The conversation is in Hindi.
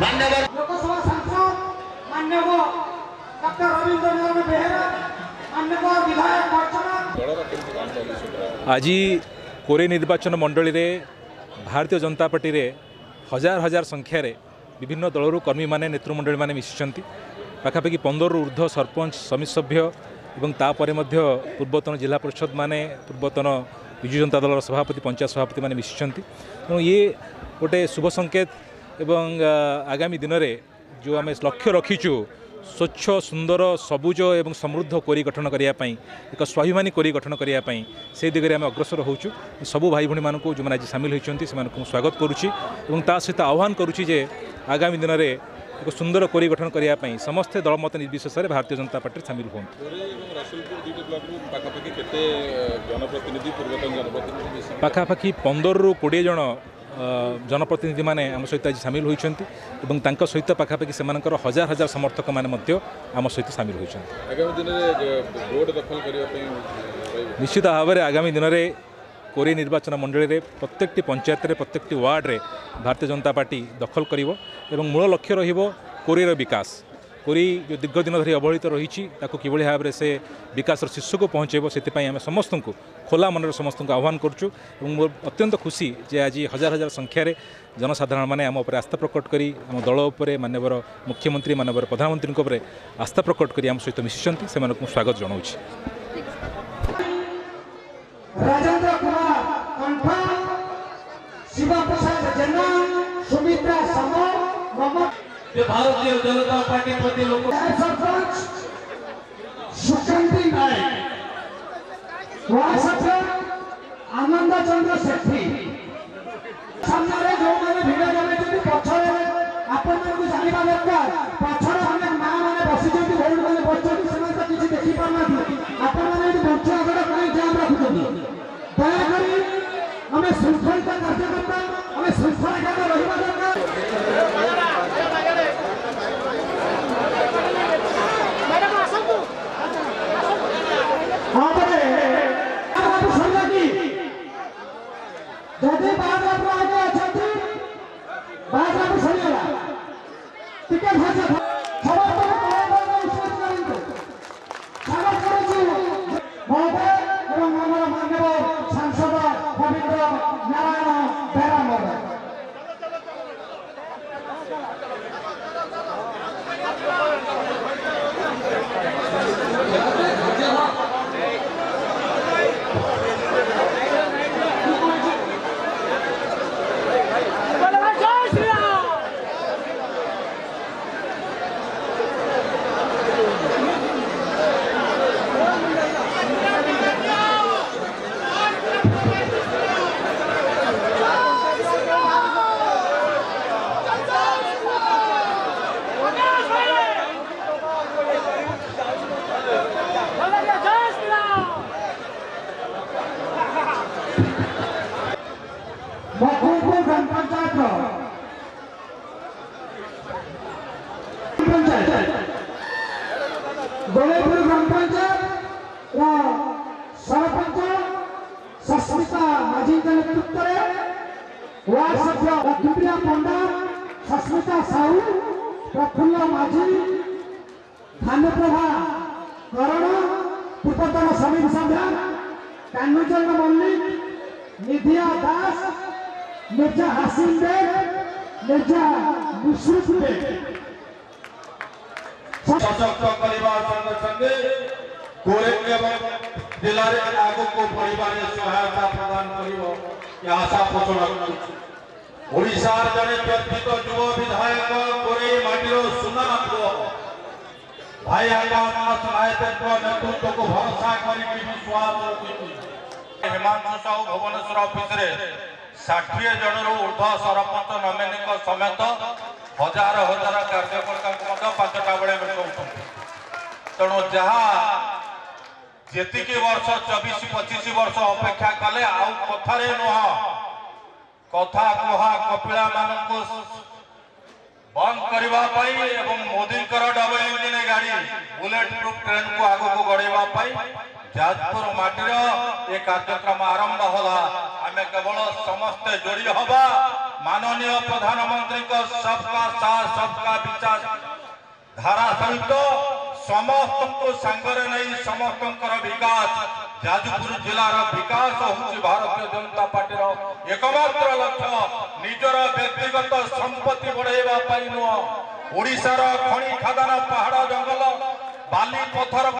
लोकसभा सांसद माननीय डॉक्टर रविंद्र नारायण बेहेरा, माननीय विधायक अर्चना। आज कोरे निर्वाचन मंडली रे भारतीय जनता पार्टी रे हजार हजार संख्यार विभिन्न दलर कर्मी माने नेतृमंडली माने मिशिचंती। पाखापाखि 15 ऊर्ध्व सरपंच समिति सभ्य एवं तापर पूर्वतन जिला परिषद माने पूर्वतन विजु जनता दल सभापति पंचायत सभापति माने मिशिचंती। तेणु ये गोटे शुभ संकेत एवं आगामी दिन में जो आम लक्ष्य रखीचु स्वच्छ सुंदर सबुज एवं समृद्ध कोरी गठन करने एक स्वाभिमानी कोरी गठन करने से दिगरे आम अग्रसर होचु। सबू भाई भणी मानक जो आज सामिल होती स्वागत करुच्ची और ता सहित आह्वान करुच्ची जे आगामी दिन में एक सुंदर कोरी गठन करने समस्ते दलमत निर्विशेष भारतीय जनता पार्टी सामिल हूँ। पाखापाखि 15 ରୁ 20 जन जनप्रतिनिधि माने आम सहित आज सामिल होइछन्ति एवं तांका सहित पाखापाखि सेमानकर हजार हजार समर्थक माने मध्य आम सहित सामिल होइछन्ति। आगामी दिन में भोट दखल करिया निश्चित भाव में आगामी दिन में कोरी निर्वाचन मंडली रे प्रत्येकटी पंचायत रे प्रत्येकटी वार्ड रे भारतीय जनता पार्टी दखल करिवो एवं मूल लक्ष्य रहिबो कोरीर विकास। कोरी जो दीर्घ दिन धरी अवहेलित रही किभली भाव में से विकास शीर्ष को पहुँचेब से आम समस्त को खोला मन समस्त को आह्वान करुँ। मोर अत्यंत खुशी जे आज हजार हजार संख्यार जनसाधारण मैंने आम उपर आस्था प्रकट करी आम दल उपर माननीय मुख्यमंत्री माननीय प्रधानमंत्री उपर आस्था प्रकट करी आम सहित मिशिचंती से स्वागत जनाऊँ। राजेंद्र कुमार कंठा, शिवा प्रसाद जेना, सुमित्रा समर, भारतीय जनता पार्टी प्रति लोक सरपंच सुशांति नायक, आनंद चंद्र सेठी सामने जो मैंने भिड़ जमाई पछरे आपण को जानिबा दरकार। पछरे अनेक मां माने बसिଛନ୍ତି भौण माने बसिଛନ୍ତି ସେମାନେ ତ କିଛି देखि पारनाथि। आपण माने मंच आगडा कहीं जाम रखुଛନ୍ତି। दयाकरी हमें श्रृंखला कार्यकर्ता हमें श्रृंखला भाव रहिबा दरकार। मैडम आसंतु हां बरे आप सुनला की जदे बात आप आगे अछंती बात आप सुनिला टिके भाषा खबर पर विश्वास करंतु खबर करू महोदय एवं हमारा माननीय सांसद रविंद्र नारायण बेहेरा महोदय। गोलेपुर ग्राम पंचायत सरपंच सस्मिता माझी नेतृत्व में वार्ड सभ्य लक्ष्मीप्रिया पंडा, सस्मिता साहू, प्रफुल्ल माझी, भानुप्रभा करण, पूर्वतन समिति सभ्य कान्हुचंद्र मल्लिक, निधिया दास, मिर्जा हासिम बेग, मिर्जा मुशरफ बेग सशक्त परिवार संगे संगे कोरे जिले में आगु को परिवार सहायता प्रदान कर आशा पोषण ओडिशार जड़े चर्चित युव विधायक कोरे माटीर सुना भाई नायक नेतृत्व को भरोसा कर विश्वास हिमांशु साहू भुवनेश्वर ऑफिस 60 जन ऊर्ध सरपंच नमिनी समेत हजार हजार कार्यकर्ता 5टा बेले भेटौं। तेणु जहाँ जी वर्ष 24-25 वर्ष अपेक्षा कले आउ कथारे नुह कथा कुहा कपिला मानक बंद करने एवं मोदी डबल इंजिन गाड़ी बुलेट प्रूफ ट्रेन को आग को गड़ाई जाजपुर माटीर ये कार्यक्रम आरंभ होला। आम केवल समस्ते जोड़ी हवा माननीय प्रधानमंत्री को सबका साथ सबका विकास धारा सहित समस्त को संगरे नहीं समस्त विकास जाजपुर जिलार विकास होउछि भारतीय जनता पार्टी एकमात्र लक्ष्य निजर व्यक्तिगत संपत्ति बढ़ाइबा पाई नुह ओडिशार खଣି खादान पहाड़ जंगल बाली पथर